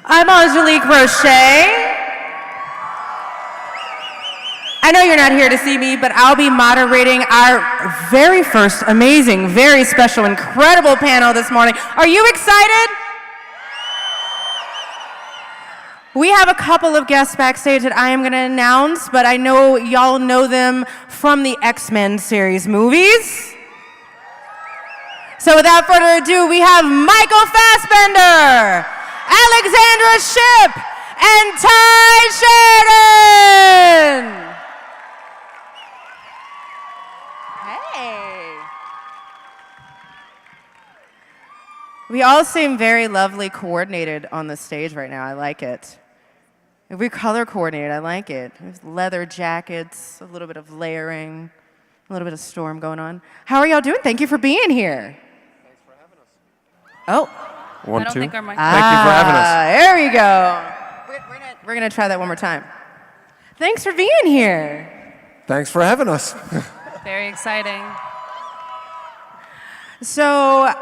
I'm Angélique Roché. I know you're not here to see me, but I'll be moderating our very first amazing, very special, incredible panel this morning. Are you excited? We have a couple of guests backstage that I am going to announce, but I know y'all know them from the X-Men series movies. So without further ado, we have Michael Fassbender, Alexandra Shipp, and Sheridan. Hey. We all seem very lovely coordinated on the stage right now. I like it. If we color coordinated, I like it. There's leather jackets, a little bit of layering, a little bit of storm going on. How are y'all doing? Thank you for being here. Thanks for having us. Oh. One, I don't two. think our mic. Thank you for having us. There we go. We're gonna try that one more time. Thanks for being here. Thanks for having us. Very exciting. So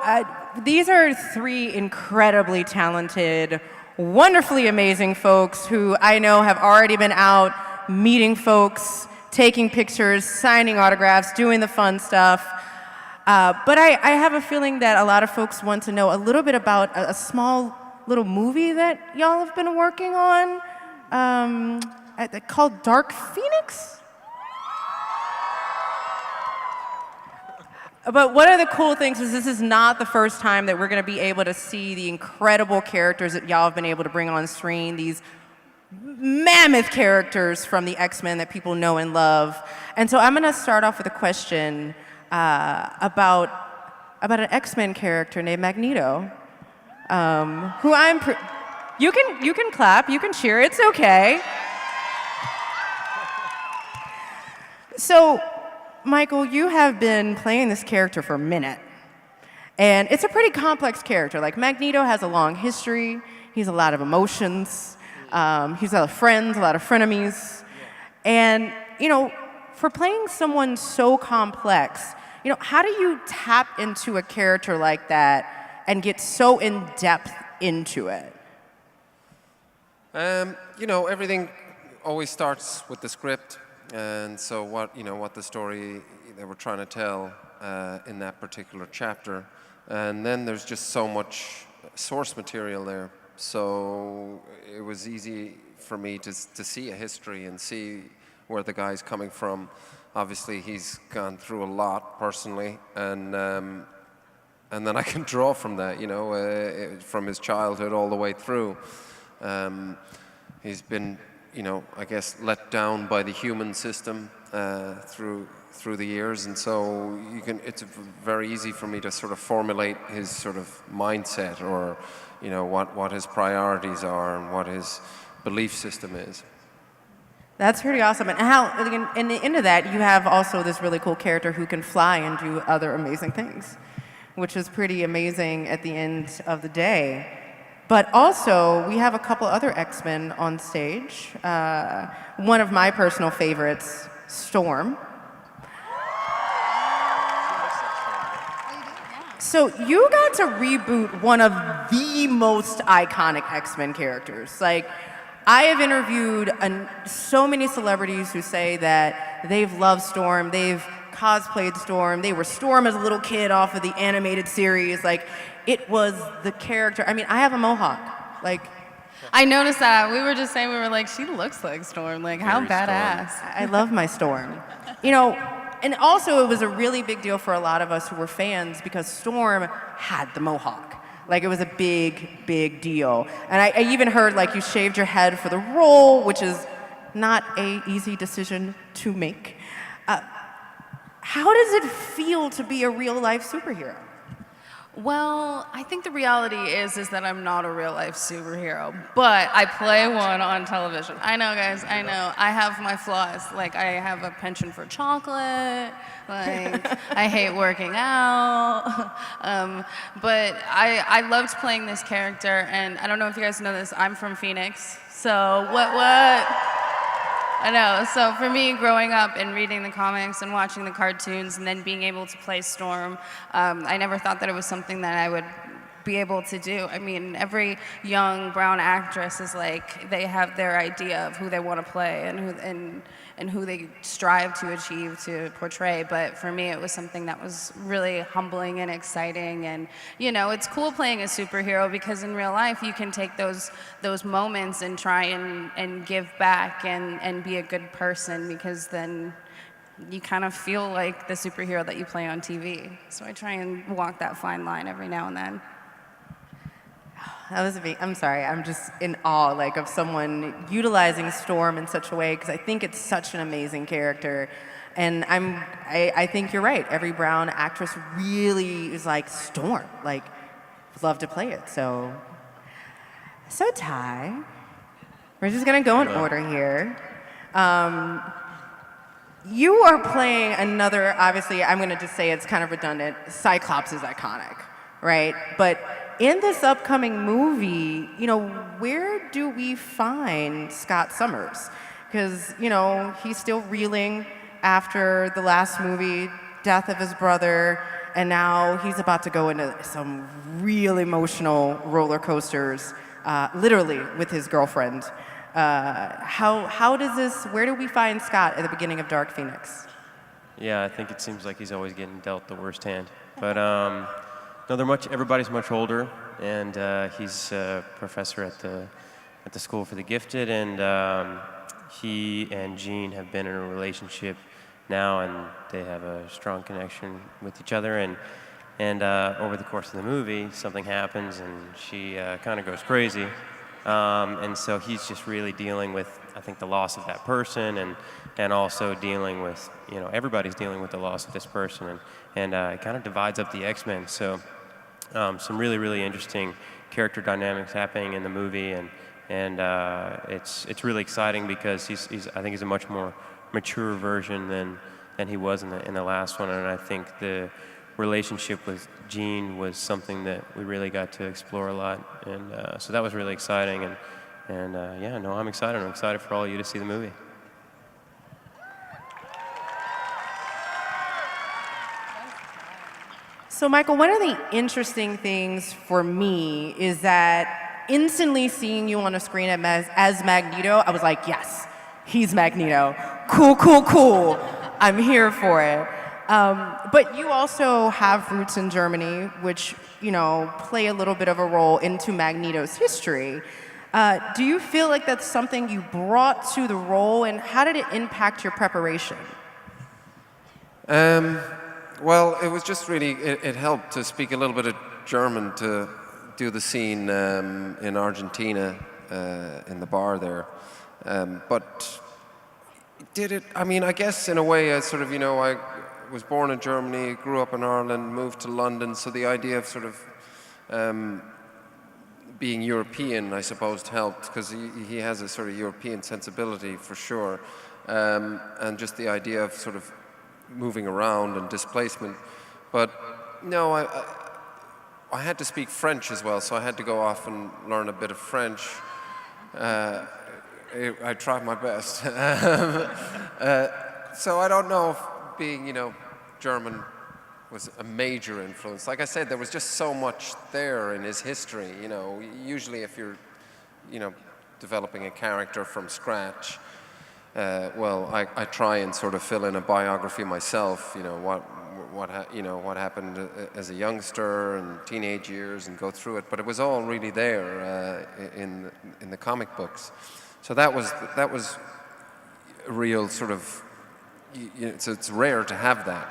these are three incredibly talented, wonderfully amazing folks who I know have already been out meeting folks, taking pictures, signing autographs, doing the fun stuff. But I have a feeling that a lot of folks want to know a little bit about a small little movie that y'all have been working on called Dark Phoenix? But one of the cool things is this is not the first time that we're going to be able to see the incredible characters that y'all have been able to bring on screen, these mammoth characters from the X-Men that people know and love. And so I'm going to start off with a question about an X-Men character named Magneto, who you can clap, you can cheer, it's okay. So, Michael, you have been playing this character for a minute, and it's a pretty complex character. Like, Magneto has a long history, he's a lot of emotions, he's a lot of friends, a lot of frenemies, and, you know, for playing someone so complex, you know, how do you tap into a character like that and get so in-depth into it? You know, everything always starts with the script, and so what the story they were trying to tell in that particular chapter, and then there's just so much source material there. So it was easy for me to see a history and see where the guy's coming from. Obviously, he's gone through a lot personally, and then I can draw from that, you know, from his childhood all the way through. He's been, you know, I guess let down by the human system through the years, and so it's very easy for me to sort of formulate his sort of mindset, or, you know, what his priorities are and what his belief system is. That's pretty awesome. And how, in the end of that, you have also this really cool character who can fly and do other amazing things, which is pretty amazing at the end of the day. But also, we have a couple other X-Men on stage. One of my personal favorites, Storm. So you got to reboot one of the most iconic X-Men characters. Like, I have interviewed so many celebrities who say that they've loved Storm, they've cosplayed Storm, they were Storm as a little kid off of the animated series. Like, it was the character. I mean, I have a mohawk. Like, I noticed that. We were just saying, we were like, she looks like Storm. Like, how badass. I love my Storm. You know, and also it was a really big deal for a lot of us who were fans because Storm had the mohawk. Like, it was a big, big deal. And I even heard, like, you shaved your head for the role, which is not an easy decision to make. How does it feel to be a real-life superhero? Well, I think the reality is that I'm not a real-life superhero, but I play one on television. I know, guys, I know. I have my flaws. Like, I have a penchant for chocolate. Like, I hate working out. But I loved playing this character, and I don't know if you guys know this, I'm from Phoenix. So what? I know. So for me, growing up and reading the comics and watching the cartoons and then being able to play Storm, I never thought that it was something that I would be able to do. I mean, every young brown actress is like, they have their idea of who they want to play and who they strive to achieve to portray. But for me, it was something that was really humbling and exciting. And, you know, it's cool playing a superhero because in real life, you can take those moments and try and give back and be a good person, because then you kind of feel like the superhero that you play on TV. So I try and walk that fine line every now and then. That was I'm sorry, I'm just in awe, like, of someone utilizing Storm in such a way, because I think it's such an amazing character. And I think you're right. Every brown actress really is like Storm, like, would love to play it. So Ty, we're just gonna go in order here. You are playing another, obviously, I'm gonna just say it's kind of redundant, Cyclops is iconic, right? But in this upcoming movie, you know, where do we find Scott Summers? Because, you know, he's still reeling after the last movie, death of his brother, and now he's about to go into some real emotional roller coasters, literally with his girlfriend. How does this, where do we find Scott at the beginning of Dark Phoenix? Yeah, I think it seems like he's always getting dealt the worst hand. But no, everybody's much older, and he's a professor at the School for the Gifted, and he and Jean have been in a relationship now, and they have a strong connection with each other, and over the course of the movie, something happens, and she kind of goes crazy, and so he's just really dealing with, I think, the loss of that person, and also dealing with, you know, everybody's dealing with the loss of this person, and it kind of divides up the X-Men. So some really, really interesting character dynamics happening in the movie, and it's really exciting because I think he's a much more mature version than he was in the last one, and I think the relationship with Jean was something that we really got to explore a lot, and so that was really exciting, and yeah, no, I'm excited. I'm excited for all of you to see the movie. So, Michael, one of the interesting things for me is that instantly seeing you on a screen as Magneto, I was like, yes, he's Magneto. Cool, cool, cool. I'm here for it. But you also have roots in Germany, which, you know, play a little bit of a role into Magneto's history. Do you feel like that's something you brought to the role, and how did it impact your preparation? Well, it was just really, it helped to speak a little bit of German to do the scene in Argentina, in the bar there. But did it, I mean, I guess in a way, I sort of, you know, I was born in Germany, grew up in Ireland, moved to London, so the idea of sort of being European, I suppose, helped, because he has a sort of European sensibility for sure, and just the idea of sort of moving around and displacement. But no, I had to speak French as well, so I had to go off and learn a bit of French. I tried my best. So I don't know if being, you know, German was a major influence. Like I said, there was just so much there in his history. You know, usually if you're, you know, developing a character from scratch, well, I try and sort of fill in a biography myself. You know, what happened as a youngster and teenage years, and go through it. But it was all really there in the comic books. So that was a real sort of. You know, it's rare to have that.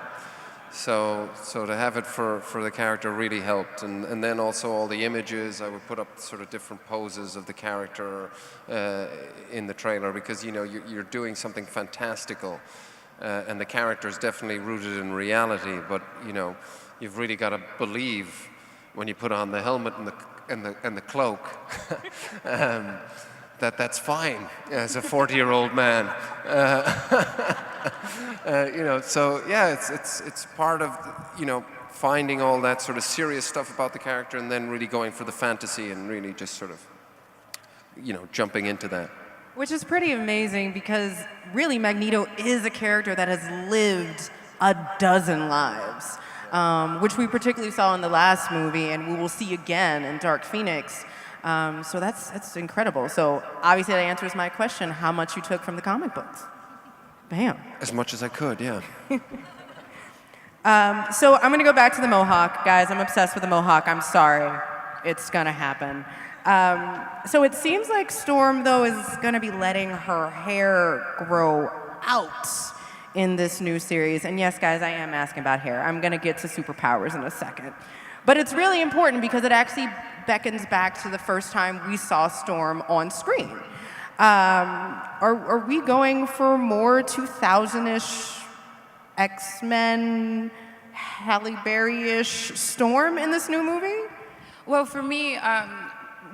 So to have it for the character really helped, and then also all the images, I would put up sort of different poses of the character in the trailer, because you know you're doing something fantastical, and the character is definitely rooted in reality, but you know you've really got to believe when you put on the helmet and the cloak that's fine as a 40-year-old man. You know, so yeah, it's part of, you know, finding all that sort of serious stuff about the character, and then really going for the fantasy and really just sort of, you know, jumping into that. Which is pretty amazing, because really Magneto is a character that has lived a dozen lives. which we particularly saw in the last movie, and we will see again in Dark Phoenix. So that's incredible. So obviously that answers my question, how much you took from the comic books. Bam. As much as I could, yeah. So I'm going to go back to the Mohawk. Guys, I'm obsessed with the Mohawk. I'm sorry. It's going to happen. So it seems like Storm, though, is going to be letting her hair grow out in this new series. And yes, guys, I am asking about hair. I'm going to get to superpowers in a second. But it's really important because it actually beckons back to the first time we saw Storm on screen. Are we going for more 2000-ish X-Men, Halle Berry-ish Storm in this new movie? Well, for me,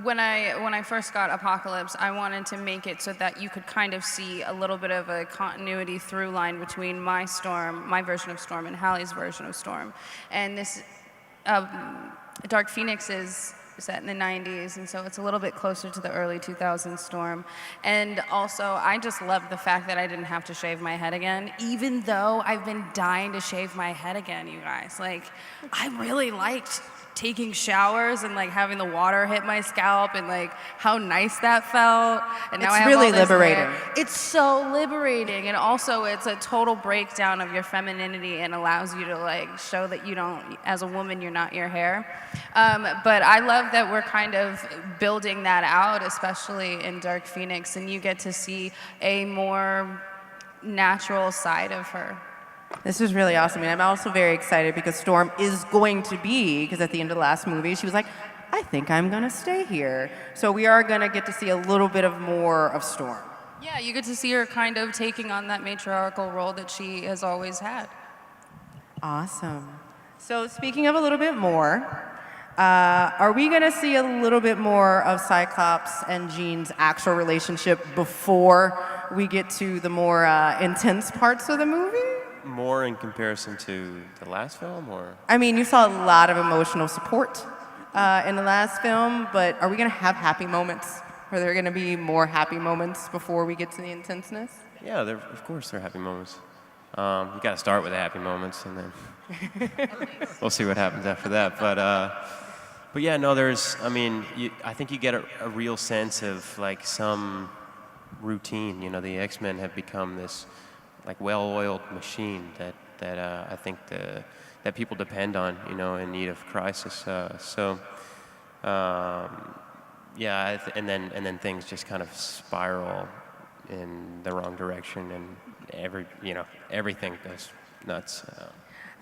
when I first got Apocalypse, I wanted to make it so that you could kind of see a little bit of a continuity through line between my version of Storm, and Halle's version of Storm. And this Dark Phoenix is set in the 90s, and so it's a little bit closer to the early 2000s Storm. And also, I just love the fact that I didn't have to shave my head again, even though I've been dying to shave my head again, you guys. Like, I really liked taking showers and like having the water hit my scalp and like how nice that felt. And now It's I have really all this liberating. hair. It's so liberating, and also it's a total breakdown of your femininity and allows you to like show that you don't, as a woman, you're not your hair. But I love that we're kind of building that out, especially in Dark Phoenix, and you get to see a more natural side of her. This is really awesome, and I'm also very excited because Storm is going to be, because at the end of the last movie, she was like, I think I'm going to stay here. So we are going to get to see a little bit of more of Storm. Yeah, you get to see her kind of taking on that matriarchal role that she has always had. Awesome. So speaking of a little bit more, are we going to see a little bit more of Cyclops and Jean's actual relationship before we get to the more intense parts of the movie? More in comparison to the last film, or? I mean, you saw a lot of emotional support in the last film, but are we going to have happy moments? Are there going to be more happy moments before we get to the intenseness? Yeah, of course there are happy moments. You got to start with the happy moments, and then we'll see what happens after that. But yeah, no, I think you get a real sense of like some routine. You know, the X-Men have become this like well-oiled machine that I think that people depend on, you know, in need of crisis. Yeah, and then things just kind of spiral in the wrong direction, and everything goes nuts.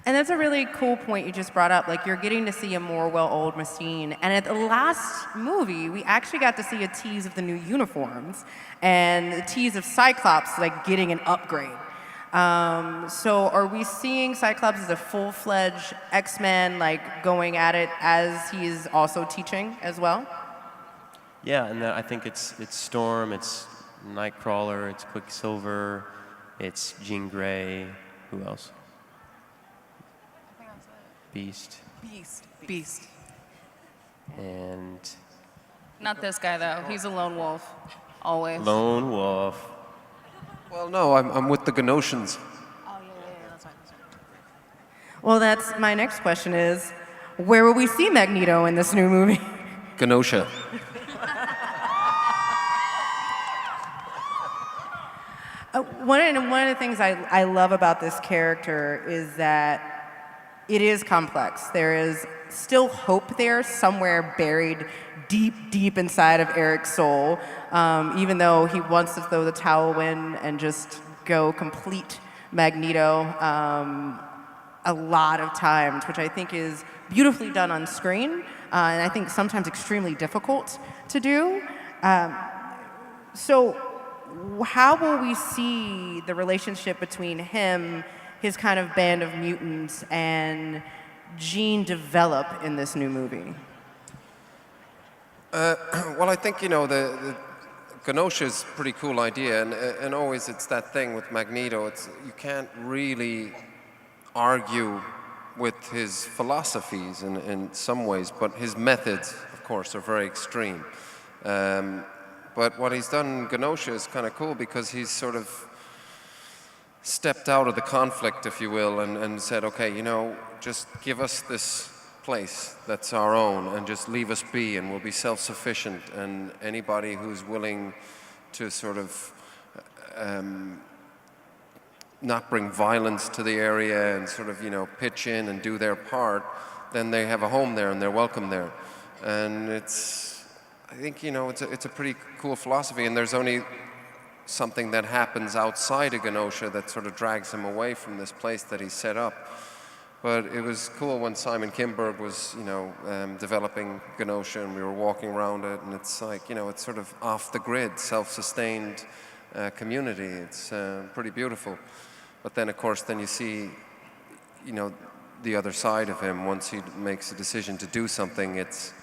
And that's a really cool point you just brought up. Like, you're getting to see a more well-oiled machine. And at the last movie, we actually got to see a tease of the new uniforms and the tease of Cyclops, like, getting an upgrade. So are we seeing Cyclops as a full-fledged X-Men, like, going at it as he's also teaching as well? Yeah, and I think it's Storm, it's Nightcrawler, it's Quicksilver, it's Jean Grey. Who else? Beast. And Not this guy, though. He's a lone wolf. Always. Lone Wolf. Well, no, I'm with the Ganosians. Oh, yeah, that's right. Well, that's my next question is, where will we see Magneto in this new movie? Genosha. One of the things I love about this character is that it is complex. There is still hope there somewhere buried deep, deep inside of Erik's soul, even though he wants to throw the towel in and just go complete Magneto a lot of times, which I think is beautifully done on screen, and I think sometimes extremely difficult to do. So how will we see the relationship between him, his kind of band of mutants, and Jean develop in this new movie? Well, I think, you know, the Genosha is a pretty cool idea, and always it's that thing with Magneto. You can't really argue with his philosophies in some ways, but his methods, of course, are very extreme. But what he's done in Genosha is kind of cool because he's sort of stepped out of the conflict, if you will, and said, okay, you know, just give us this place that's our own and just leave us be, and we'll be self-sufficient, and anybody who's willing to sort of not bring violence to the area and sort of, you know, pitch in and do their part, then they have a home there and they're welcome there. And I think, you know, it's a pretty cool philosophy, and there's only something that happens outside of Genosha that sort of drags him away from this place that he set up. But it was cool when Simon Kinberg was, you know, developing Genosha, and we were walking around it, and it's like, you know, it's sort of off the grid, self-sustained community. It's pretty beautiful. But then, of course, then you see, you know, the other side of him. Once he makes a decision to do something, it's,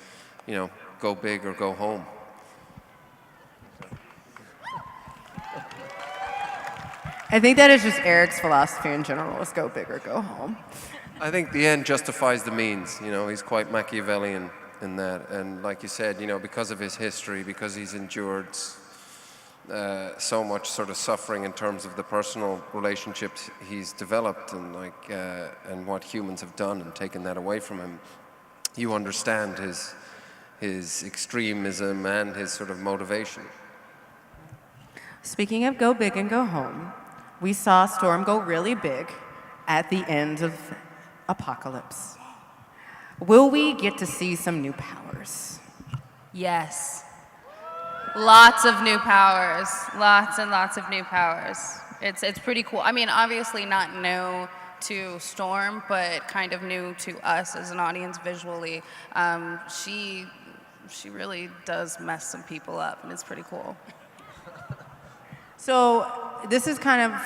you know, go big or go home. I think that is just Erik's philosophy in general, is go big or go home. I think the end justifies the means. You know, he's quite Machiavellian in that. And like you said, you know, because of his history, because he's endured so much sort of suffering in terms of the personal relationships he's developed, and like and what humans have done and taken that away from him, you understand his extremism and his sort of motivation. Speaking of go big and go home, we saw Storm go really big at the end of Apocalypse. Will we get to see some new powers? Yes. Lots of new powers. Lots and lots of new powers. It's pretty cool. I mean, obviously not new to Storm, but kind of new to us as an audience visually. She really does mess some people up, and it's pretty cool. So this is kind of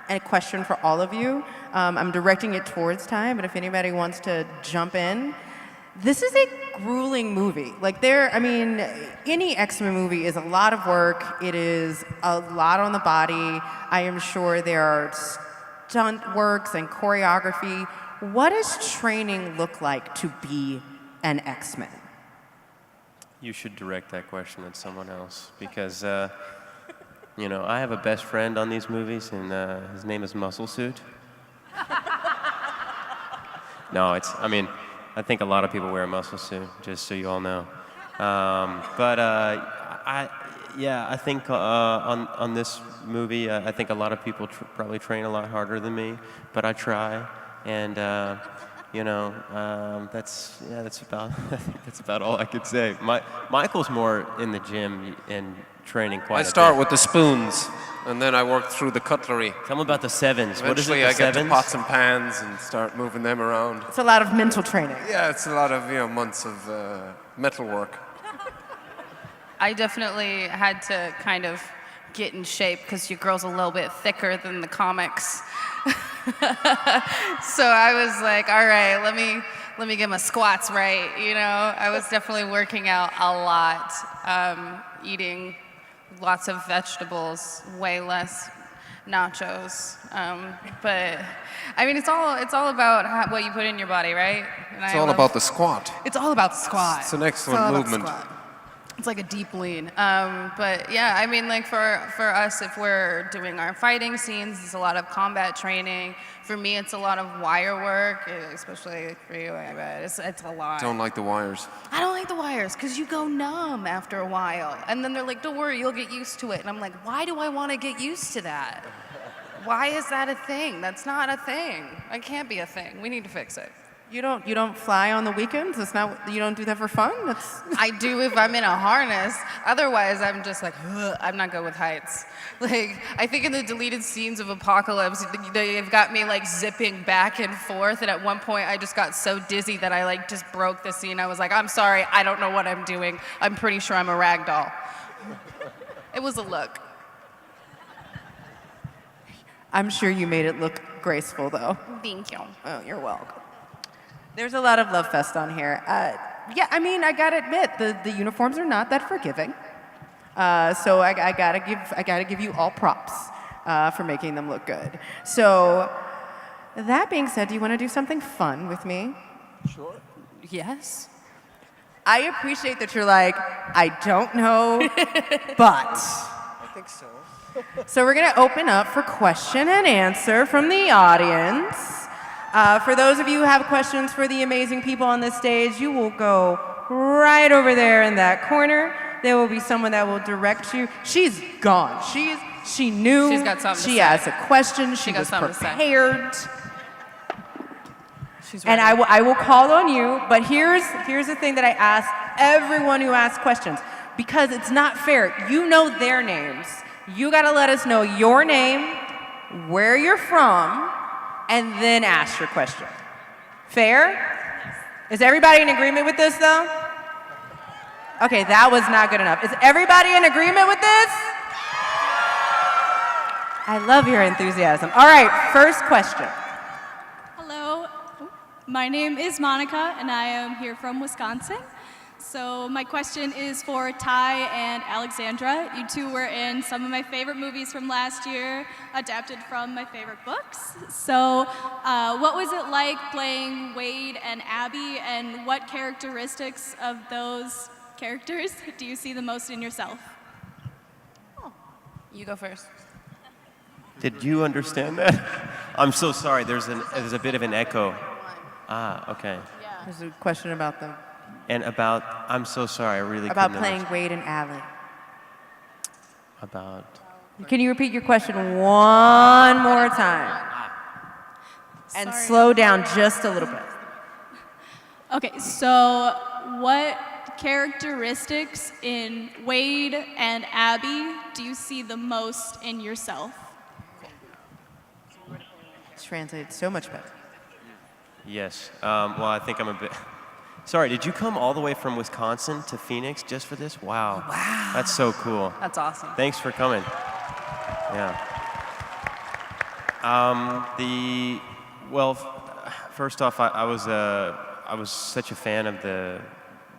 a question for all of you. I'm directing it towards Ty, but if anybody wants to jump in. This is a grueling movie. Like any X-Men movie is a lot of work. It is a lot on the body. I am sure there are stunt works and choreography. What does training look like to be an X-Men? You should direct that question at someone else, because you know, I have a best friend on these movies, and his name is Muscle Suit. No, I think a lot of people wear a muscle suit, just so you all know. I think on this movie, I think a lot of people probably train a lot harder than me, but I try, and you know, that's about all I could say. Michael's more in the gym and training quite a bit. I start with the spoons, and then I work through the cutlery. Tell me about the sevens. What is it, Eventually, the I get sevens? to pots and pans and start moving them around. It's a lot of mental training. Yeah, it's a lot of, you know, months of metal work. I definitely had to kind of get in shape because your girl's a little bit thicker than the comics. So I was like, all right, let me get my squats right, you know? I was definitely working out a lot, eating lots of vegetables, way less nachos. But I mean, it's all about what you put in your body, right? And It's all about the squat. It's all about the squat. It's an excellent movement. It's like a deep lean. But yeah, I mean, like for us, if we're doing our fighting scenes, it's a lot of combat training. For me, it's a lot of wire work, especially for you. I bet it's a lot. Don't like the wires. I don't like the wires because you go numb after a while, and then they're like, "Don't worry, you'll get used to it." And I'm like, "Why do I want to get used to that? Why is that a thing? That's not a thing. It can't be a thing. We need to fix it." You don't fly on the weekends? You don't do that for fun? I do if I'm in a harness. Otherwise, I'm just like, ugh, I'm not good with heights. Like, I think in the deleted scenes of Apocalypse, they've got me like zipping back and forth. And at one point, I just got so dizzy that I like just broke the scene. I was like, I'm sorry, I don't know what I'm doing. I'm pretty sure I'm a rag doll. It was a look. I'm sure you made it look graceful, though. Thank you. Oh, you're welcome. There's a lot of love fest on here. Yeah, I mean, I gotta admit, the uniforms are not that forgiving. So I gotta give you all props for making them look good. So that being said, do you want to do something fun with me? Sure. Yes. I appreciate that you're like, I don't know, but. I think so. So we're going to open up for question and answer from the audience. For those of you who have questions for the amazing people on this stage, you will go right over there in that corner. There will be someone that will direct you. She's gone. She knew. She's got something to She say. asked a question. She got was something to say. prepared. She's And ready. I will call on you, but here's the thing that I ask everyone who asks questions, because it's not fair. You know their names. You gotta let us know your name, where you're from, and then ask your question. Fair? Is everybody in agreement with this though? Okay, that was not good enough. Is everybody in agreement with this? I love your enthusiasm. All right, first question. Hello, my name is Monica and I am here from Wisconsin. So my question is for Ty and Alexandra. You two were in some of my favorite movies from last year, adapted from my favorite books. So what was it like playing Wade and Abby, and what characteristics of those characters do you see the most in yourself? You go first. Did you understand that? I'm so sorry. There's a bit of an echo. Ah, okay. There's a question about them. And about, I'm so sorry. I really About couldn't playing understand. Wade and Allie. About. Can you repeat your question one more time? And Sorry. slow down just a little bit. Okay, so what characteristics in Wade and Abby do you see the most in yourself? It's translated so much better. Yes. Well, I think I'm a bit. Sorry, did you come all the way from Wisconsin to Phoenix just for this? Wow. Wow. That's so cool. That's awesome. Thanks for coming. Yeah. Well, first off, I was such a fan of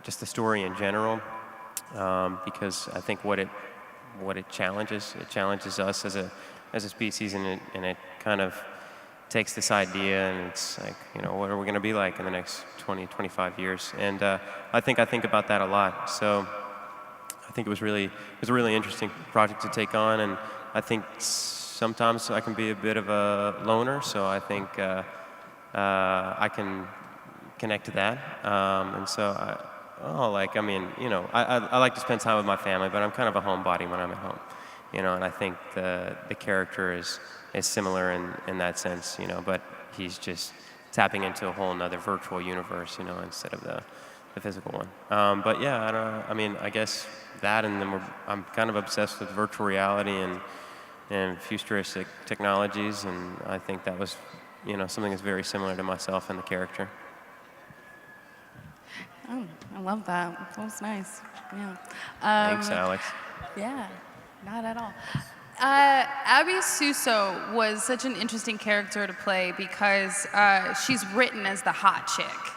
just the story in general, because I think what it challenges us as a species, and it kind of takes this idea and it's like, what are we going to be like in the next 20, 25 years? And I think about that a lot. So I think it was a really interesting project to take on, and I think sometimes I can be a bit of a loner, so I think I can connect to that. And so I like to spend time with my family, but I'm kind of a homebody when I'm at home, and I think the character is similar in that sense, but he's just tapping into a whole nother virtual universe, instead of the physical one. But yeah, I guess that, and then I'm kind of obsessed with virtual reality and futuristic technologies, and I think that was, something that's very similar to myself and the character. Oh, I love that. That was nice. Yeah. Thanks, Alex. Yeah, not at all. Abby Suso was such an interesting character to play because she's written as the hot chick.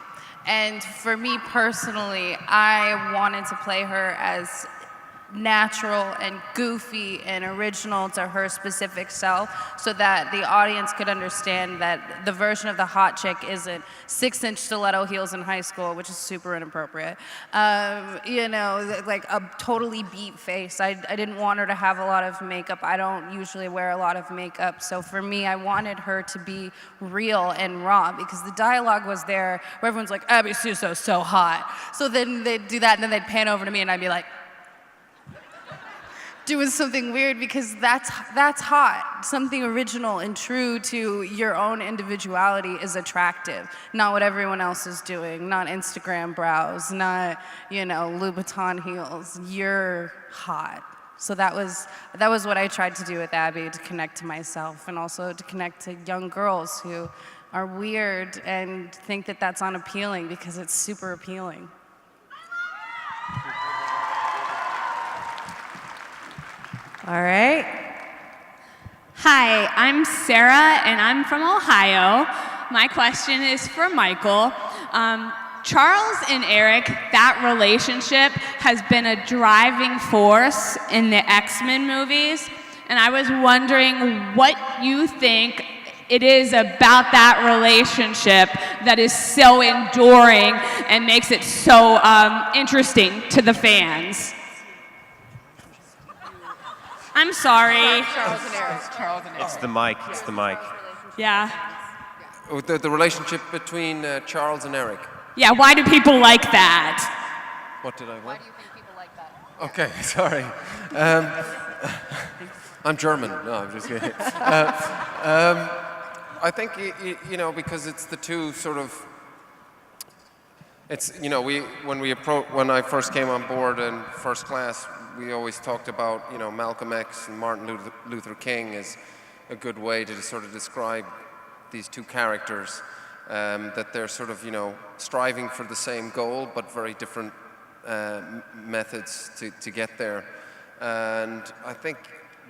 And for me personally, I wanted to play her as natural and goofy and original to her specific self, so that the audience could understand that the version of the hot chick isn't 6-inch stiletto heels in high school, which is super inappropriate. Like a totally beat face. I didn't want her to have a lot of makeup. I don't usually wear a lot of makeup. So for me, I wanted her to be real and raw, because the dialogue was there where everyone's like, Abby Suso's so hot. So then they'd do that, and then they'd pan over to me, and I'd be like, doing something weird, because that's hot. Something original and true to your own individuality is attractive. Not what everyone else is doing, not Instagram brows, not, Louboutin heels. You're hot. So that was what I tried to do with Abby, to connect to myself, and also to connect to young girls who are weird and think that that's unappealing, because it's super appealing. All right. Hi, I'm Sarah, and I'm from Ohio. My question is for Michael. Charles and Erik, that relationship has been a driving force in the X-Men movies, and I was wondering what you think it is about that relationship that is so enduring and makes it so interesting to the fans. I'm sorry. Charles and Erik. It's the mic. It's the mic. Yeah. The relationship between Charles and Erik. Yeah, why do people like that? What did I want? Why do you think people like that? Okay, sorry. I'm German. No, I'm just kidding. I think, you know, because it's the two sort of, it's, you know, when I first came on board in first class, we always talked about, you know, Malcolm X and Martin Luther King as a good way to sort of describe these two characters, that they're sort of, you know, striving for the same goal, but very different methods to get there. And I think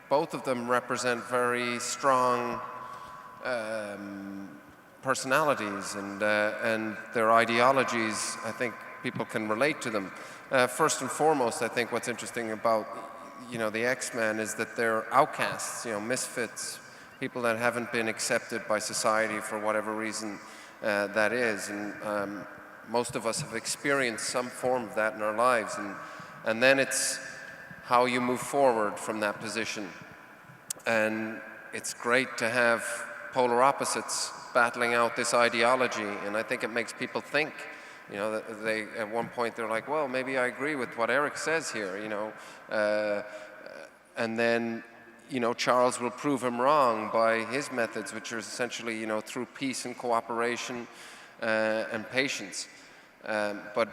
both of them represent very strong personalities, and their ideologies, I think people can relate to them. First and foremost, I think what's interesting about, you know, the X-Men is that they're outcasts, you know, misfits, people that haven't been accepted by society for whatever reason that is. And most of us have experienced some form of that in our lives. And then it's how you move forward from that position. And it's great to have polar opposites battling out this ideology, and I think it makes people think. You know, they at one point they're like, well, maybe I agree with what Erik says here, you know, and then, you know, Charles will prove him wrong by his methods, which are essentially, you know, through peace and cooperation and patience. But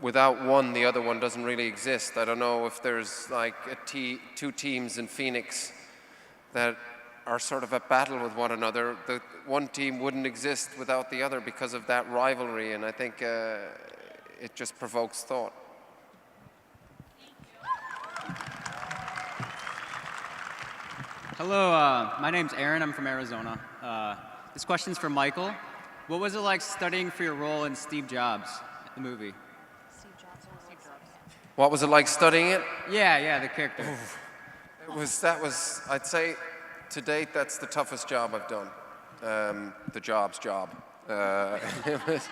without one, the other one doesn't really exist. I don't know if there's like two teams in Phoenix that are sort of at battle with one another. The one team wouldn't exist without the other because of that rivalry, and I think it just provokes thought. Hello, my name's Aaron. I'm from Arizona. This question's for Michael. What was it like studying for your role in Steve Jobs, the movie? What was it like studying it? Yeah, the character. That was, I'd say, to date, that's the toughest job I've done. The job's job. It was,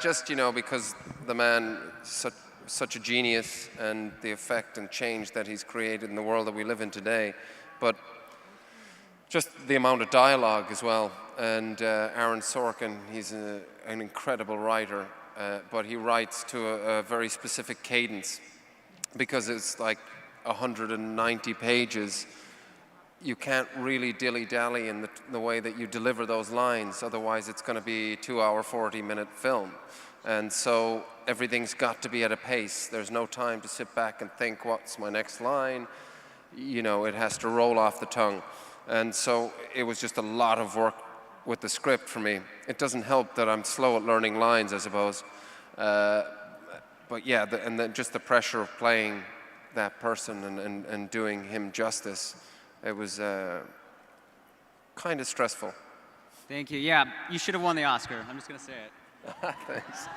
just, you know, because the man, such a genius, and the effect and change that he's created in the world that we live in today. But just the amount of dialogue as well. And Aaron Sorkin, he's an incredible writer, but he writes to a very specific cadence, because it's like 190 pages. You can't really dilly-dally in the way that you deliver those lines, otherwise it's going to be a 2-hour, 40-minute film. And so everything's got to be at a pace. There's no time to sit back and think, what's my next line? You know, it has to roll off the tongue. And so it was just a lot of work with the script for me. It doesn't help that I'm slow at learning lines, I suppose. But yeah, just the pressure of playing that person and doing him justice, it was kind of stressful. Thank you. Yeah, you should have won the Oscar. I'm just going to say it. Thanks.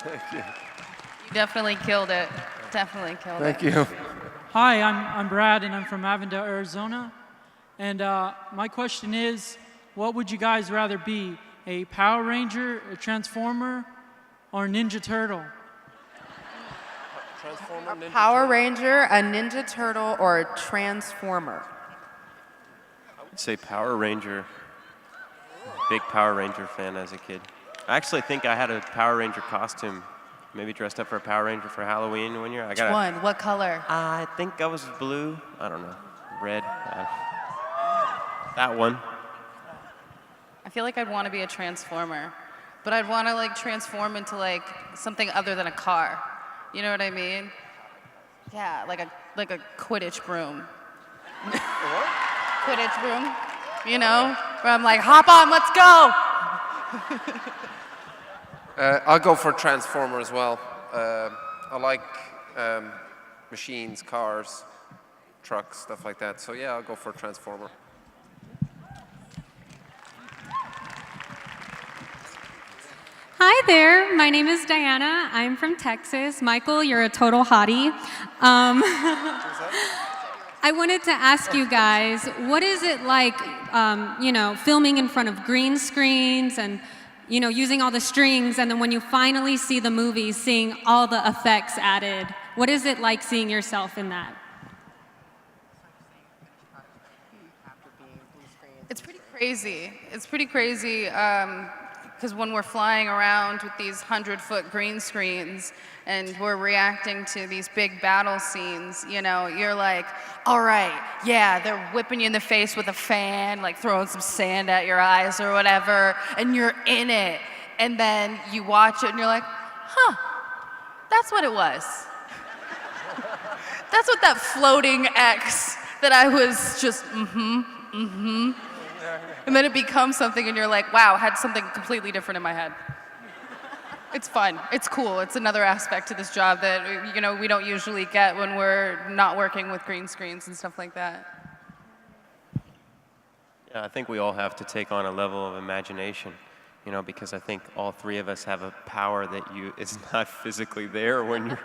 Thank you. You definitely killed it. Definitely killed it. Thank you. Hi, I'm Brad, and I'm from Avondale, Arizona. And my question is, what would you guys rather be, a Power Ranger, a Transformer, or a Ninja Turtle? A Power Ranger, a Ninja Turtle, or a Transformer? I'd say Power Ranger. Big Power Ranger fan as a kid. I actually think I had a Power Ranger costume. Maybe dressed up for a Power Ranger for Halloween one year. Which one? What color? I think I was blue. I don't know. Red. That one. I feel like I'd want to be a transformer, but I'd want to like transform into like something other than a car. You know what I mean? Yeah, like a Quidditch broom. What? Quidditch broom. You know, where I'm like, hop on, let's go. I'll go for Transformer as well. I like machines, cars, trucks, stuff like that. So yeah, I'll go for Transformer. Hi there, my name is Diana. I'm from Texas. Michael, you're a total hottie. I wanted to ask you guys, what is it like, you know, filming in front of green screens and, you know, using all the strings, and then when you finally see the movie, seeing all the effects added? What is it like seeing yourself in that? crazy. It's pretty crazy because when we're flying around with these 100-foot green screens and we're reacting to these big battle scenes, you know, you're like, all right, yeah, they're whipping you in the face with a fan, like throwing some sand at your eyes or whatever, and you're in it. And then you watch it and you're like, huh, that's what it was. That's what that floating X that I was just, And then it becomes something and you're like, wow, had something completely different in my head. It's fun, it's cool, it's another aspect to this job that, you know, we don't usually get when we're not working with green screens and stuff like that. Yeah, I think we all have to take on a level of imagination, you know, because I think all three of us have a power that is not physically there when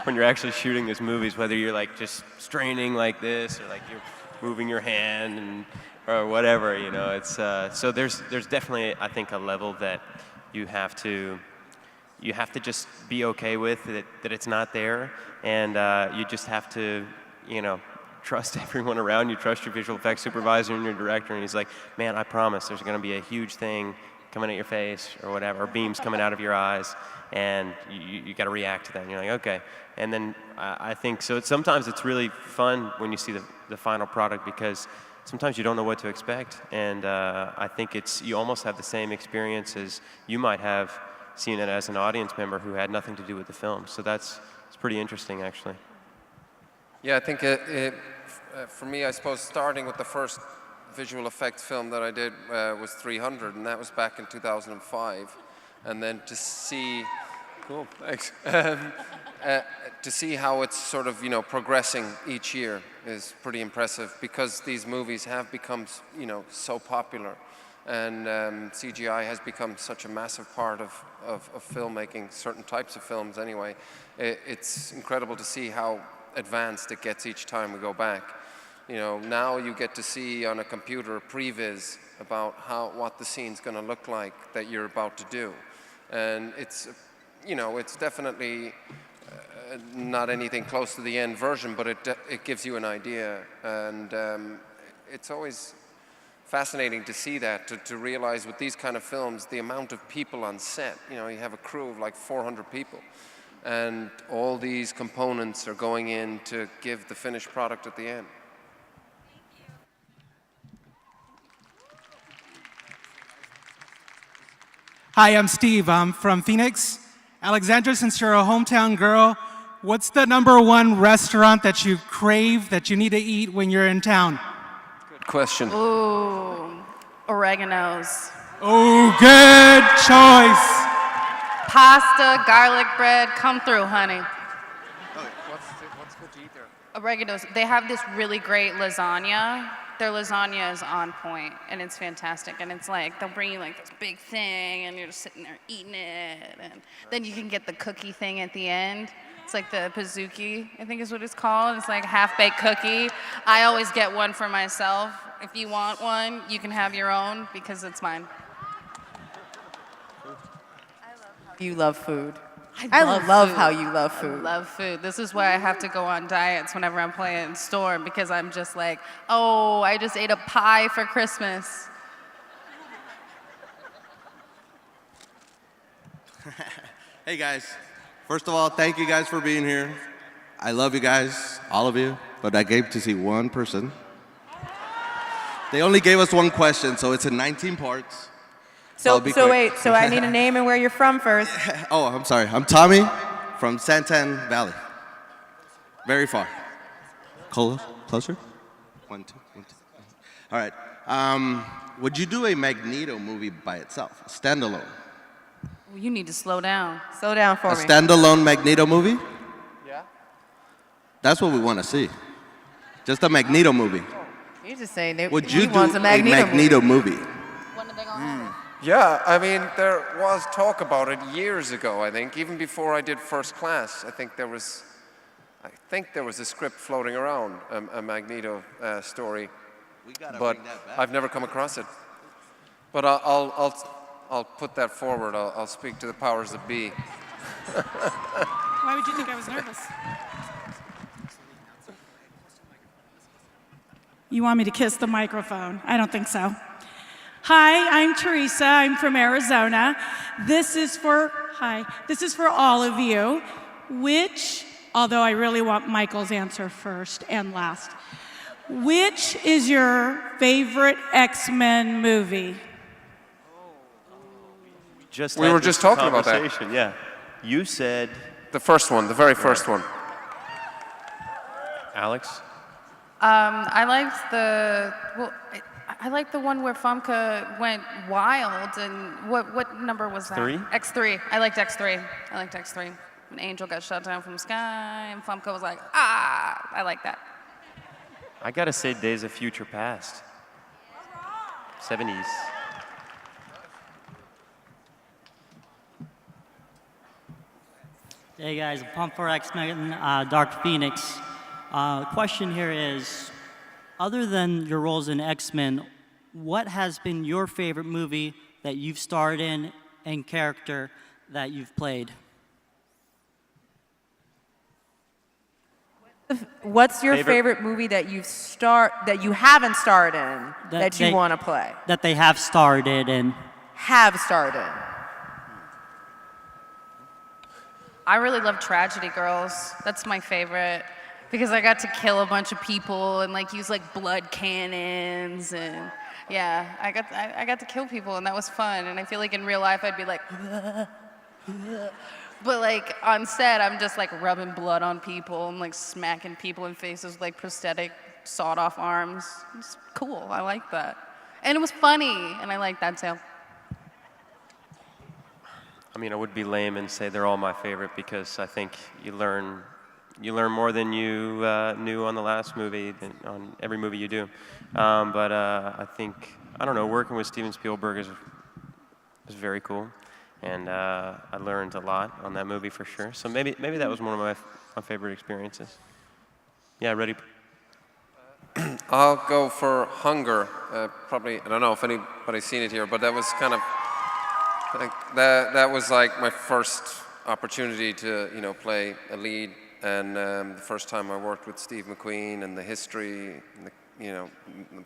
you're actually shooting these movies, whether you're like just straining like this or like you're moving your hand or whatever, you know. It's so there's definitely, I think, a level that you have to just be okay with that it's not there, and you just have to, you know, trust everyone around you, trust your visual effects supervisor and your director, and he's like, man, I promise there's going to be a huge thing coming at your face or whatever, or beams coming out of your eyes, and you got to react to that. And you're like, okay. And then I think so. Sometimes it's really fun when you see the final product because sometimes you don't know what to expect, and I think you almost have the same experience as you might have seen it as an audience member who had nothing to do with the film. So it's pretty interesting, actually. Yeah, I think for me, I suppose starting with the first visual effects film that I did was 300, and that was back in 2005. And then to see, cool, thanks. To see how it's sort of, you know, progressing each year is pretty impressive because these movies have become, you know, so popular. And CGI has become such a massive part of filmmaking, certain types of films anyway. It's incredible to see how advanced it gets each time we go back. You know, now you get to see on a computer a previs about what the scene's going to look like that you're about to do. And it's, you know, it's definitely not anything close to the end version, but it gives you an idea. And it's always fascinating to see that, to realize with these kind of films, the amount of people on set. You know, you have a crew of like 400 people, and all these components are going in to give the finished product at the end. Hi, I'm Steve. I'm from Phoenix. Alexandra, since you're a hometown girl, what's the #1 restaurant that you crave, that you need to eat when you're in town? Good question. Ooh, oregano's. Oh, good choice. Pasta, garlic bread, come through, honey. What's good to eat there? Oregano's, they have this really great lasagna. Their lasagna is on point, and it's fantastic. And it's like, they'll bring you like this big thing, and you're just sitting there eating it. And then you can get the cookie thing at the end. It's like the pizookie, I think is what it's called. It's like a half-baked cookie. I always get one for myself. If you want one, you can have your own, because it's mine. You love food. I love how you love food. I love food. This is why I have to go on diets whenever I'm playing Storm, because I'm just like, oh, I just ate a pie for Christmas. Hey guys, first of all, thank you guys for being here. I love you guys, all of you, but I gave to see one person. They only gave us one question, so it's in 19 parts. So I need a name and where you're from first. Oh, I'm sorry. I'm Tommy from Santan Valley. Very far. Closer? 1, 2, 1, 2. All right. Would you do a Magneto movie by itself, a standalone? Well, you need to slow down. Slow down for me. A standalone Magneto movie? Yeah. That's what we want to see. Just a Magneto movie. You just say that Would you he do wants a Magneto movie. Yeah, I mean, there was talk about it years ago, I think, even before I did First Class. I think there was a script floating around, a Magneto story, but I've never come across it. But I'll put that forward. I'll speak to the powers that be. Why would you think I was nervous? You want me to kiss the microphone? I don't think so. Hi, I'm Teresa. I'm from Arizona. This is for all of you. Which, although I really want Michael's answer first and last, which is your favorite X-Men movie? We were just talking about that. Yeah. You said... The first one, the very first one. Alex? I liked I liked the one where Famke went wild, and what number was that? 3? X3. I liked X3. An angel got shot down from the sky, and Famke was like, ah! I like that. I gotta say Days of Future Past. 70s. Hey guys, Pump for X-Men, Dark Phoenix. Question here is, other than your roles in X-Men, what has been your favorite movie that you've starred in and character that you've played? What's your favorite movie that you haven't starred in that you want to play? That they have starred in. Have starred in. I really love Tragedy Girls. That's my favorite because I got to kill a bunch of people and like use like blood cannons and yeah, I got to kill people and that was fun. And I feel like in real life I'd be like, but like on set I'm just like rubbing blood on people and like smacking people in faces with like prosthetic sawed-off arms. It's cool. I like that, and it was funny, and I like that too. I mean, I would be lame and say they're all my favorite because I think you learn more than you knew on the last movie than on every movie you do. But I think, I don't know, working with Steven Spielberg is very cool, and I learned a lot on that movie for sure. So maybe that was one of my favorite experiences. Yeah, ready? I'll go for Hunger. Probably, I don't know if anybody's seen it here, but that was kind of. I think that was like my first opportunity to, play a lead, and the first time I worked with Steve McQueen and the history, and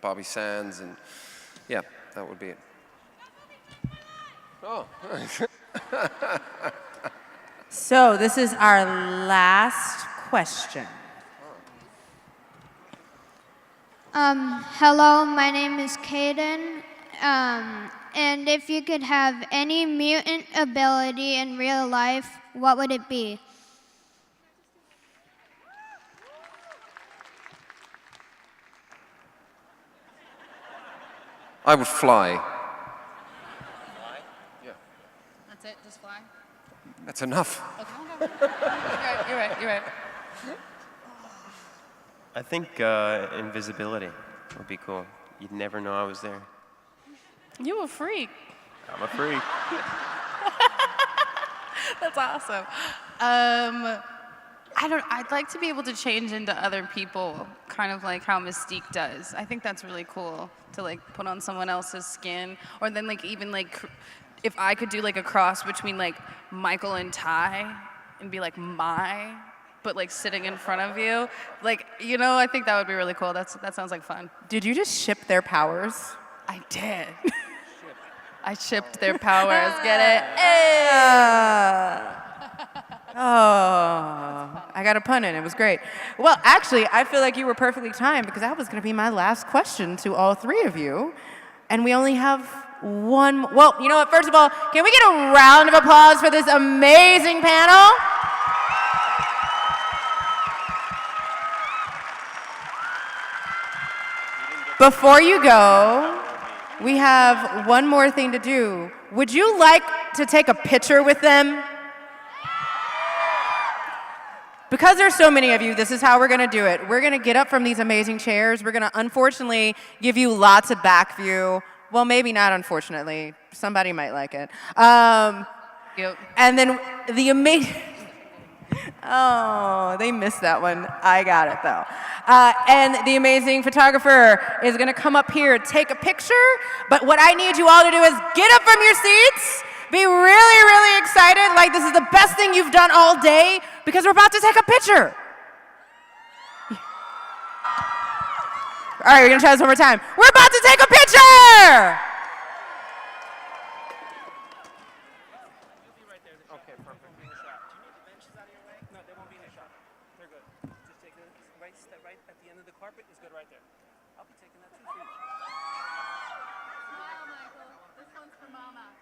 Bobby Sands, and yeah, that would be it. Oh. So this is our last question. Hello, my name is Caden. And if you could have any mutant ability in real life, what would it be? I would fly. Fly? Yeah. That's it? Just fly? That's enough. Okay. You're right. I think invisibility would be cool. You'd never know I was there. You a freak. I'm a freak. That's awesome. I'd like to be able to change into other people, kind of like how Mystique does. I think that's really cool to like put on someone else's skin, or then like even like if I could do like a cross between like Michael and Ty and be like but like sitting in front of you, like I think that would be really cool. That sounds like fun. Did you just ship their powers? I did. I shipped their powers. Get it? Oh, I got a pun in. It was great. Well, actually, I feel like you were perfectly timed because that was going to be my last question to all three of you. And we only have one. Well, you know what? First of all, can we get a round of applause for this amazing panel? Before you go, we have one more thing to do. Would you like to take a picture with them? Because there's so many of you, this is how we're going to do it. We're going to get up from these amazing chairs. We're going to, unfortunately, give you lots of back view. Well, maybe not unfortunately. Somebody might like it. Yep. And then the amazing... Oh, they missed that one. I got it, though. And the amazing photographer is going to come up here, take a picture. But what I need you all to do is get up from your seats, be really, really excited, like this is the best thing you've done all day, because we're about to take a picture. All right, we're going to try this one more time. We're about to take a picture! Okay, perfect. Won't be in the shot. Do you need the benches out of your way? No, they won't be in the shot. They're good. Just take the right step right at the end of the carpet is good right there. I'll be taking that too for you. Smile, Michael. This one's for Mama.